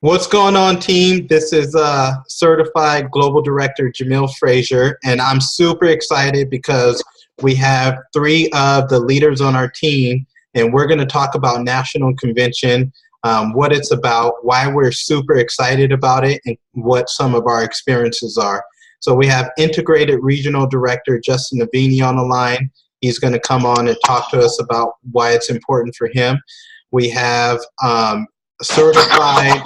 What's going on, team? This is Certified Global Director Jamil Frazier, and I'm super excited because we have three of the leaders on our team, and we're going to talk about National Convention, what it's about, why we're super excited about it, and what some of our experiences are. So we have Integrated Regional Director Justin Aveni on the line. He's going to come on and talk to us about why it's important for him. We have Certified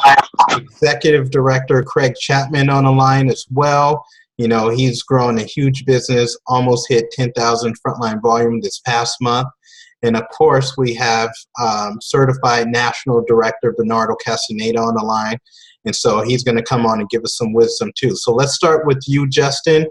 Executive Director Craig Chapman on the line as well. You know, he's grown a huge business, almost hit 10,000 frontline volume this past month. And of course, we have Certified National Director Bernardo Castenada on the line. And so he's going to come on and give us some wisdom too. So let's start with you, Justin.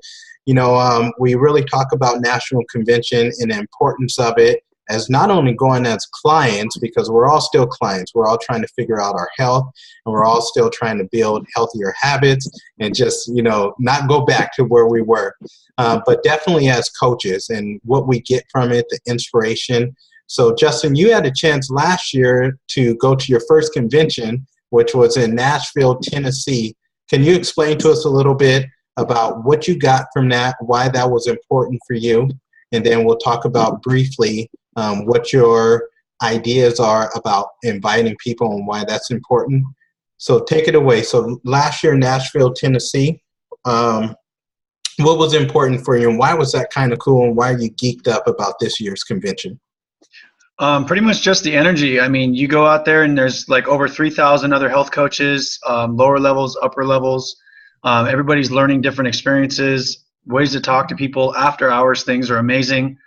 You know, we really talk about National Convention and the importance of it as not only going as clients, because we're all still clients, we're all trying to figure out our health, and we're all still trying to build healthier habits and just, you know, not go back to where we were, but definitely as coaches and what we get from it, the inspiration. So Justin, you had a chance last year to go to your first convention, which was in Nashville, Tennessee. Can you explain to us a little bit about what you got from that, why that was important for you? And then we'll talk about briefly what your ideas are about inviting people and why that's important. So take it away. So last year in Nashville, Tennessee, what was important for you and why was that kind of cool and why are you geeked up about this year's convention? Pretty much just the energy. I mean, you go out there and there's like over 3,000 other health coaches, lower levels, upper levels. Everybody's learning different experiences, ways to talk to people. After hours things are amazing.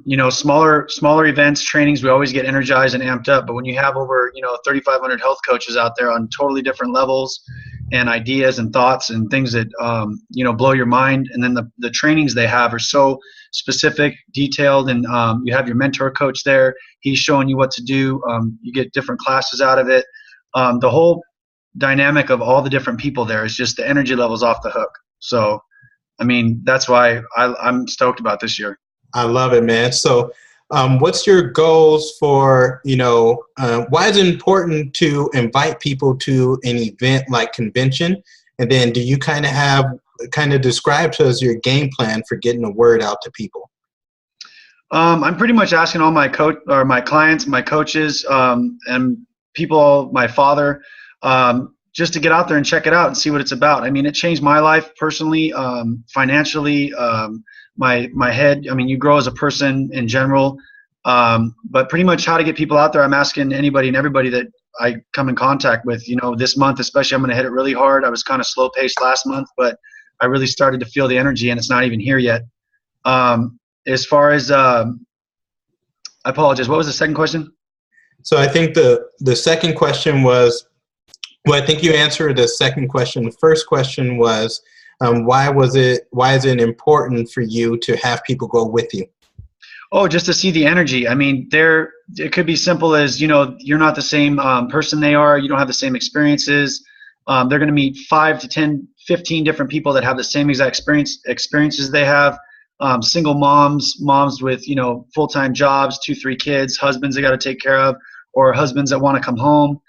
You know, smaller events, trainings, we always get energized and amped up. But when you have over, 3,500 health coaches out there on totally different levels and ideas and thoughts and things that, blow your mind. And then the trainings they have are so specific, detailed, and you have your mentor coach there. He's showing you what to do. You get different classes out of it. The whole dynamic of all the different people there is just the energy levels off the hook. So, I mean, that's why I'm stoked about this year. I love it, man. So what's your goals for, why is it important to invite people to an event like convention? And then do you kind of describe to us your game plan for getting the word out to people? I'm pretty much asking all my clients, my coaches, and people, my father, just to get out there and check it out and see what it's about. I mean, it changed my life personally, financially, my head. I mean, you grow as a person in general, but pretty much how to get people out there. I'm asking anybody and everybody that I come in contact with, this month, especially, I'm going to hit it really hard. I was kind of slow paced last month, but I really started to feel the energy and it's not even here yet. As far as, I apologize. What was the second question? So I think the second question was, well, I think you answered the second question. The first question was, why is it important for you to have people go with you? Oh, just to see the energy. I mean, it could be simple as, you're not the same person they are. You don't have the same experiences. They're going to meet 5 to 10, 15 different people that have the same exact experiences they have. Single moms with, full-time jobs, 2, 3 kids, husbands they got to take care of, or husbands that want to come home.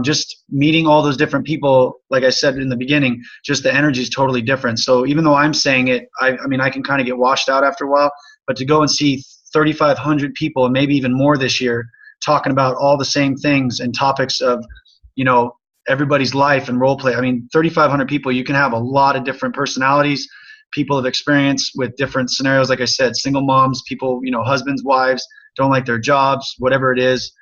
Just meeting all those different people, like I said in the beginning, just the energy is totally different. So even though I'm saying it, I mean, I can kind of get washed out after a while, but to go and see 3,500 people and maybe even more this year talking about all the same things and topics of, everybody's life and role play. I mean, 3,500 people, you can have a lot of different personalities, people of experience with different scenarios. Like I said, single moms, people, husbands, wives, don't like their jobs, whatever it is.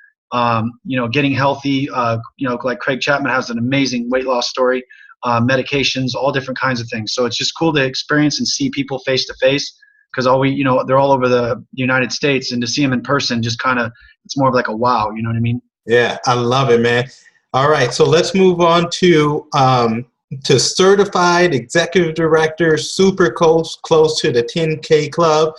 Getting healthy, like Craig Chapman has an amazing weight loss story, medications, all different kinds of things. So it's just cool to experience and see people face to face because they're all over the United States, and to see them in person, just kind of, it's more of like a wow, you know what I mean? Yeah, I love it, man. All right, so let's move on to Certified Executive Director, super close to the 10K club.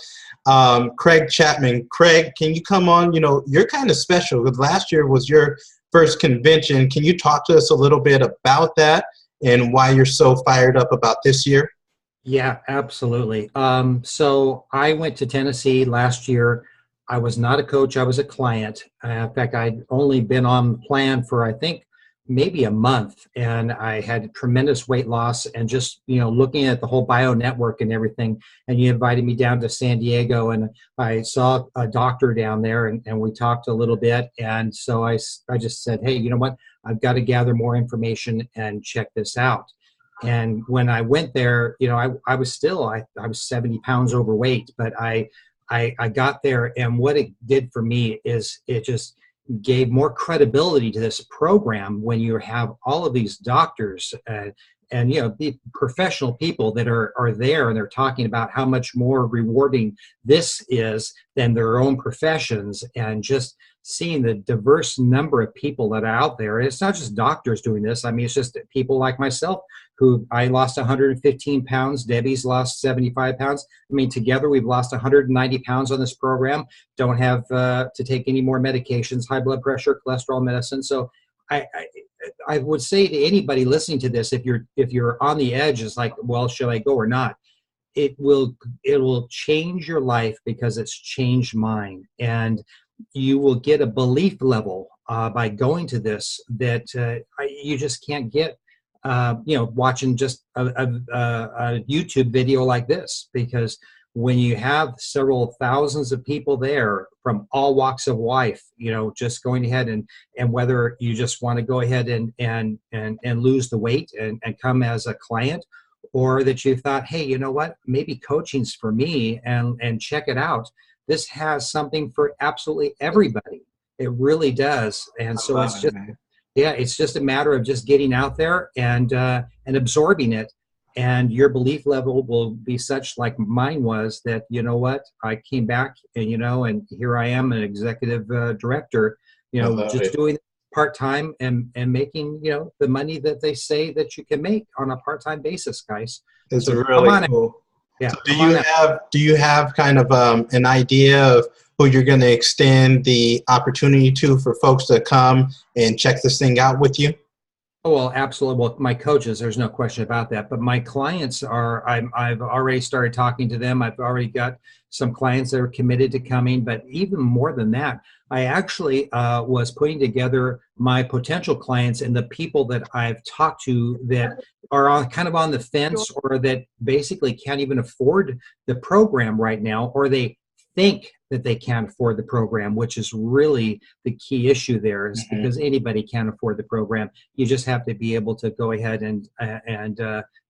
Craig Chapman. Craig, can you come on? You're kind of special because last year was your first convention. Can you talk to us a little bit about that and why you're so fired up about this year? Yeah, absolutely. So I went to Tennessee last year. I was not a coach. I was a client. In fact, I'd only been on plan for, I think, maybe a month, and I had tremendous weight loss, and just, looking at the whole bio network and everything. And you invited me down to San Diego, and I saw a doctor down there, and we talked a little bit. And so I just said, hey, you know what? I've got to gather more information and check this out. And when I went there, I was still, I was 70 pounds overweight, but I got there, and what it did for me is it just gave more credibility to this program when you have all of these doctors and the professional people that are there, and they're talking about how much more rewarding this is than their own professions. And just seeing the diverse number of people that are out there. It's not just doctors doing this. I mean, it's just people like myself, who I lost 115 pounds. Debbie's lost 75 pounds. I mean, together we've lost 190 pounds on this program. Don't have to take any more medications, high blood pressure, cholesterol medicine. So I would say to anybody listening to this, if you're on the edge, it's like, well, should I go or not? It will change your life, because it's changed mine. And you will get a belief level by going to this that you just can't get watching just a YouTube video like this. Because when you have several thousands of people there from all walks of life, just going ahead and whether you just want to go ahead and lose the weight and come as a client, or that you thought, hey, you know what, maybe coaching's for me, and check it out. This has something for absolutely everybody. It really does. And so it's just, it's just a matter of just getting out there and absorbing it. And your belief level will be such, like mine was, that, you know what, I came back and, and here I am, an executive director, just doing part-time and making, the money that they say that you can make on a part-time basis, guys. It's really cool. Yeah. So do you have kind of an idea of who you're going to extend the opportunity to for folks to come and check this thing out with you? Oh, well, absolutely. Well, my coaches, there's no question about that. But my clients I've already started talking to them. I've already got some clients that are committed to coming. But even more than that, I actually was putting together my potential clients and the people that I've talked to that are kind of on the fence, or that basically can't even afford the program right now, or they think that they can't afford the program, which is really the key issue there, is because anybody can afford the program. You just have to be able to go ahead and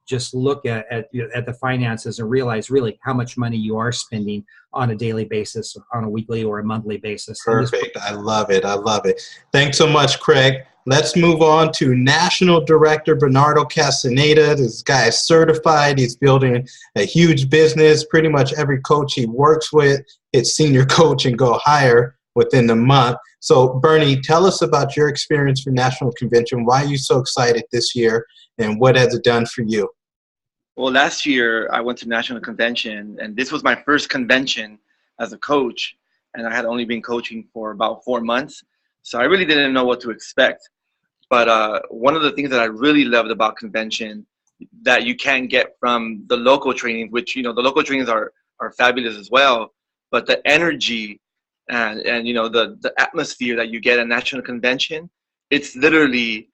just look at the finances and realize really how much money you are spending on a daily basis, on a weekly or a monthly basis. Perfect. I love it. I love it. Thanks so much, Craig. Let's move on to National Director Bernardo Castenada. This guy is certified. He's building a huge business. Pretty much every coach he works with hits senior coach and go higher within the month. So, Bernie, tell us about your experience for National Convention. Why are you so excited this year, and what has it done for you? Well, last year I went to National Convention, and this was my first convention as a coach, and I had only been coaching for about 4 months, so I really didn't know what to expect. But one of the things that I really loved about convention that you can get from the local trainings, which, the local trainings are fabulous as well, but the energy and the atmosphere that you get at National Convention, it's literally,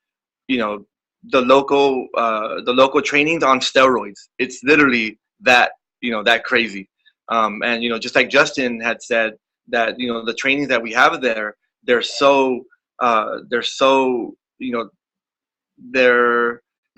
the local trainings on steroids. It's literally that, that crazy. And, just like Justin had said, that, the trainings that we have there, there's so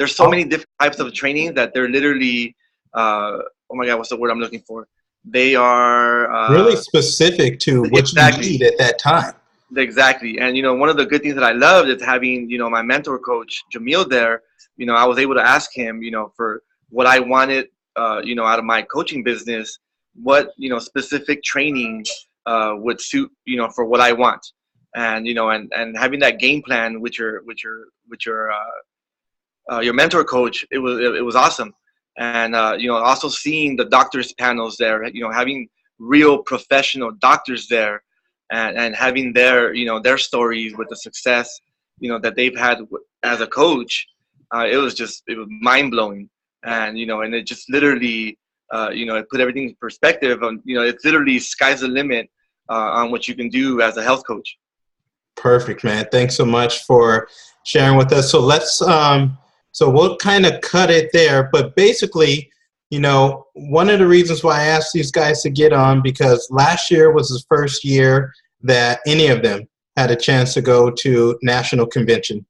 many different types of training that they're literally, oh my God, what's the word I'm looking for? They are really specific to what you need at that time. Exactly. And, one of the good things that I loved is having, my mentor coach, Jamil, there. I was able to ask him, for what I wanted, out of my coaching business, what, specific training would suit, for what I want. And, and having that game plan with your mentor coach, it was awesome. And, also seeing the doctors panels there, having real professional doctors there, and having their, their stories with the success, that they've had as a coach, it was mind blowing. And, and it just literally, it put everything in perspective on, it's literally sky's the limit on what you can do as a health coach. Perfect, man. Thanks so much for sharing with us. So let's, so we'll kind of cut it there. But basically, you know, one of the reasons why I asked these guys to get on, because last year was the first year that any of them had a chance to go to national convention.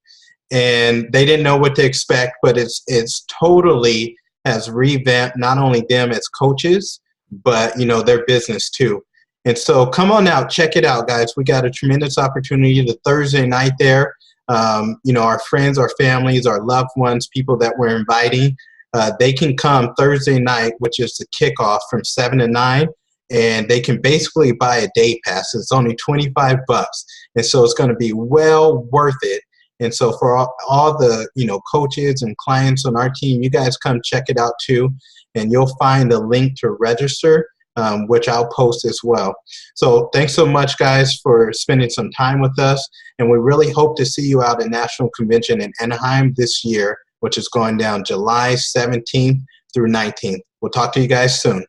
And they didn't know what to expect, but it's totally has revamped not only them as coaches, but, you know, their business too. And so come on out, check it out, guys. We got a tremendous opportunity the Thursday night there. You know, our friends, our families, our loved ones, people that we're inviting, they can come Thursday night, which is the kickoff from 7 to 9, and they can basically buy a day pass. It's only $25, and so it's going to be well worth it. And so for all the, you know, coaches and clients on our team, you guys come check it out too, and you'll find a link to register, which I'll post as well. So thanks so much, guys, for spending some time with us, and we really hope to see you out at National Convention in Anaheim this year, which is going down July 17th through 19th. We'll talk to you guys soon.